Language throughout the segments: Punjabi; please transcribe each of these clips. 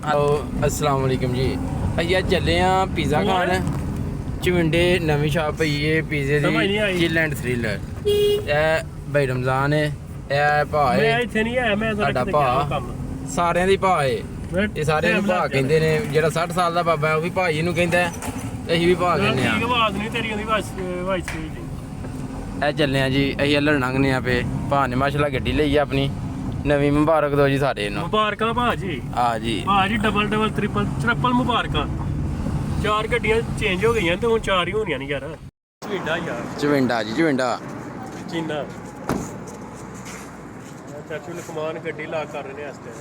अस्सलाम वालेकुम जी। ਅਸੀਂ ਅੱਜ ਚੱਲੇ ਆ ਪੀਜ਼ਾ ਖਾਣ ਚਵਿੰਡੇ ਨਵੀਂ ਸ਼ਾਪ ਪਈ ਏ ਪੀਜ਼ੇ ਦੀ ਚਿਲ ਐਂਡ ਥ੍ਰਿਲ। ਇਹ ਭਾਈ ਰਮਜ਼ਾਨ ਹੈ, ਇਹ ਭਾ ਹੈ, ਮੈਂ ਇੱਥੇ ਨਹੀਂ ਆਇਆ, ਮੈਂ ਸਾਡਾ ਭਾ ਸਾਰਿਆਂ ਦੀ ਭਾ ਏ। ਇਹ ਸਾਰਿਆਂ ਨੂੰ ਭਾ ਕਹਿੰਦੇ ਨੇ। ਜਿਹੜਾ 60 ਸਾਲ ਦਾ ਬਾਬਾ ਉਹ ਵੀ ਭਾਈ ਨੂੰ ਕਹਿੰਦਾ, ਅਸੀਂ ਵੀ ਭਾ ਕਹਿੰਦੇ ਆ। ਆਵਾਜ਼ ਨਹੀਂ ਤੇਰੀ ਉਹਦੀ ਵਾਇਸ ਇਹ ਚੱਲੇ ਆ ਜੀ, ਅਸੀਂ ਹਲਣ ਲੰਘਨੇ ਆ ਪਏ। ਭਾ ਨੇ ਮਾਸ਼ਾਅੱਲਾ ਗੱਡੀ ਲਈ ਆ ਆਪਣੀ ਨਵੀਂ। ਮੁਬਾਰਕ ਦੋ ਜੀ ਸਾਰੇ ਨੂੰ। ਮੁਬਾਰਕਾਂ ਭਾਜੀ। ਹਾਂ ਜੀ ਭਾਜੀ ਡਬਲ ਟ੍ਰਿਪਲ ਮੁਬਾਰਕਾਂ। 4 ਗੱਡੀਆਂ ਚੇਂਜ ਹੋ ਗਈਆਂ ਤੇ ਹੁਣ 4 ਹੀ ਹੋਣੀਆਂ ਨਹੀਂ ਯਾਰ। ਚਵਿੰਡਾ ਯਾਰ, ਚਵਿੰਡਾ ਜੀ, ਚਵਿੰਡਾ ਚੀਨਾ। ਚਾਚੂ ਲਕਮਾਨ ਗੱਡੀ ਲਾ ਕਰ ਰਹੇ ਨੇ ਇਸ ਟਾਈਮ।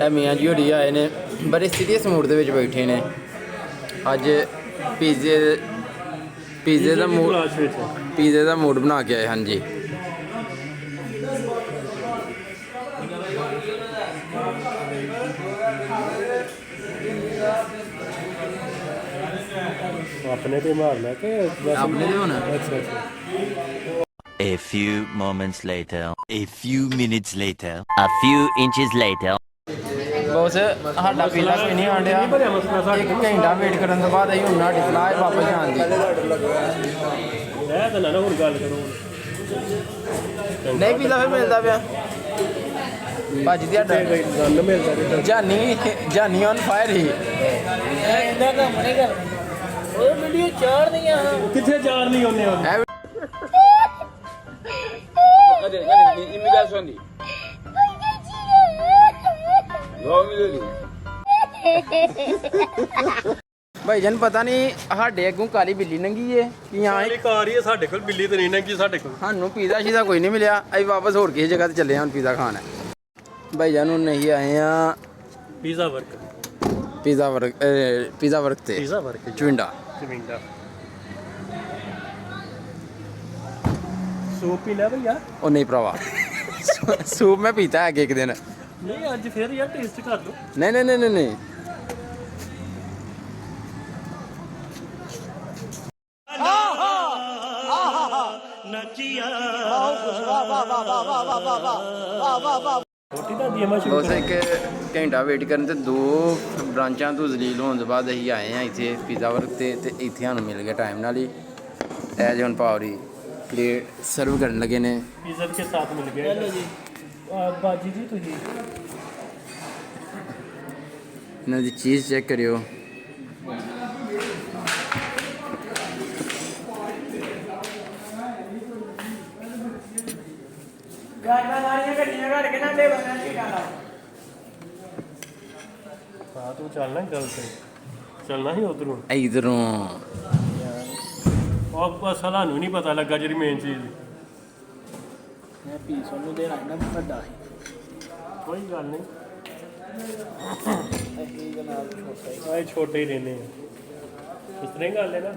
ਇਹ ਮੀਆਂ ਜੀ ਹੋਰੀ ਆਏ ਨੇ, ਬੜੇ ਸੀਰੀਅਸ ਮੂਡ ਦੇ ਵਿੱਚ ਬੈਠੇ ਨੇ। ਅੱਜ ਪੀਜ਼ੇ ਦਾ ਮੂਡ ਬਣਾ ਕੇ ਆਏ। ਹਾਂਜੀ ਆਪਣੇ ਤੇ ਮਾਰਨਾ ਕਿ ਆਪਣੇ ਤੇ ਹੋਣਾ। ਅੱਛਾ। A few moments later, a few minutes later, a few inches later. ਬਸ ਸਾਡਾ ਪੀਜ਼ਾ ਕੋਈ ਨਹੀਂ ਆਣ ਡਿਆ। 1 ਘੰਟਾ ਵੇਟ ਕਰਨ ਤੋਂ ਬਾਅਦ ਅਸੀਂ ਹੁਣ ਸਾਡੀ ਸਲਾਹ ਹੈ ਵਾਪਸ ਜਾਣ ਦੀ। ਇਹ ਤਾਂ ਨਾ ਹੁਣ ਗੱਲ ਕਰੋ। ਨਹੀਂ ਪੀਜ਼ਾ ਫਿਰ ਮਿਲਦਾ ਪਿਆ ਭਾਜੀ ਦੀ ਗੱਲ ਮਿਲਦਾ ਜਾਨੀ ਔਨ ਫਾਇਰ ਹੀ। ਇੰਨਾ ਕੰਮ ਨਹੀਂ ਕਰਨਾ। ਉਹ ਵੀਡੀਓ ਚਾੜ ਨਹੀਂ ਆ। ਕਿੱਥੇ ਜਾਣ ਨਹੀਂ ਹੁੰਦੇ ਹੁਣ। ਇਮੀਗ੍ਰੇਸ਼ਨ ਦੀ ਭਾਈ ਜਾਨ ਪਤਾ ਨਹੀਂ ਸਾਡੇ ਅੱਗੋਂ ਕਾਲੀ ਬਿੱਲੀ ਨੰਗੀ ਏ ਕਿ ਹਾਂ ਕਾਰ ਹੀ ਹੈ ਸਾਡੇ ਕੋਲ, ਬਿੱਲੀ ਤੇ ਨਹੀਂ ਨੰਗੀ ਸਾਡੇ ਕੋਲ। ਸਾਨੂੰ ਪੀਜ਼ਾ ਸ਼ੀਜ਼ਾ ਕੋਈ ਨਹੀਂ ਮਿਲਿਆ। ਅਸੀਂ ਵਾਪਸ ਹੋਰ ਕਿਸੇ ਜਗ੍ਹਾ ਤੇ ਚੱਲੇ ਹਾਂ ਹੁਣ ਪੀਜ਼ਾ ਖਾਣ। ਭਾਈ ਜਾਨ ਹੁਣ ਨਹੀਂ ਆਏ ਆ ਪੀਜ਼ਾ ਵਰਕ ਤੇ ਚਵਿੰਡਾ। ਸੂਪ ਪੀਣਾ ਭਈਆ? ਉਹ ਨਹੀਂ ਭਰਾਵਾ, ਸੂਪ ਮੈਂ ਪੀਤਾ ਹੈ ਇੱਕ ਦਿਨ। ਨਹੀਂ ਅੱਜ ਫਿਰ ਯਾਰ ਟੇਸਟ ਕਰ ਲਓ। ਨਹੀਂ ਬਸ 1 ਘੰਟਾ ਵੇਟ ਕਰਨ ਤੇ 2 ਬ੍ਰਾਂਚਾਂ ਤੋਂ ذلیل ਹੋਣ ਤੋਂ ਬਾਅਦ ਅਸੀਂ ਆਏ ਹਾਂ ਇੱਥੇ ਪੀਜ਼ਾ ਵਰਕ ਤੇ ਇੱਥੇ ਸਾਨੂੰ ਮਿਲ ਗਿਆ ਟਾਈਮ ਨਾਲ ਹੀ। ਇਹ ਜੋ ਹੁਣ ਪਾਵਰੀ ਪਲੇਟ ਸਰਵ ਕਰਨ ਲੱਗੇ ਨੇ। ਪੀਜ਼ਾ ਕੇ ਸਾਥ ਮਿਲ ਗਿਆ ਜੀ। ਬਾਜੀ ਜੀ ਤੁਸੀਂ ਇਹਨਾਂ ਦੀ ਚੀਜ਼ ਚੈੱਕ ਕਰਿਓ। ਹਾਂ ਤੂੰ ਚੱਲਣਾ ਗੱਲ ਤੇ ਚੱਲਣਾ ਸੀ ਉਧਰੋਂ ਇਧਰੋਂ। ਉਹ ਸਾਨੂੰ ਨਹੀਂ ਪਤਾ ਲੱਗਾ ਜਿਹੜੀ ਮੇਨ ਚੀਜ਼। ਮੈਂ ਪੀਸ ਉਹਨੂੰ ਦੇਣਾ ਨਾ ਵੱਡਾ ਸੀ। ਕੋਈ ਗੱਲ ਨਹੀਂ, ਇਹ ਜਨਾਬ ਛੋਟਾ ਹੀ। ਆਏ ਛੋਟੇ ਹੀ ਰਹਿੰਦੇ ਆ। ਇਸ ਤਰ੍ਹਾਂ ਹੀ ਗੱਲ ਹੈ ਨਾ।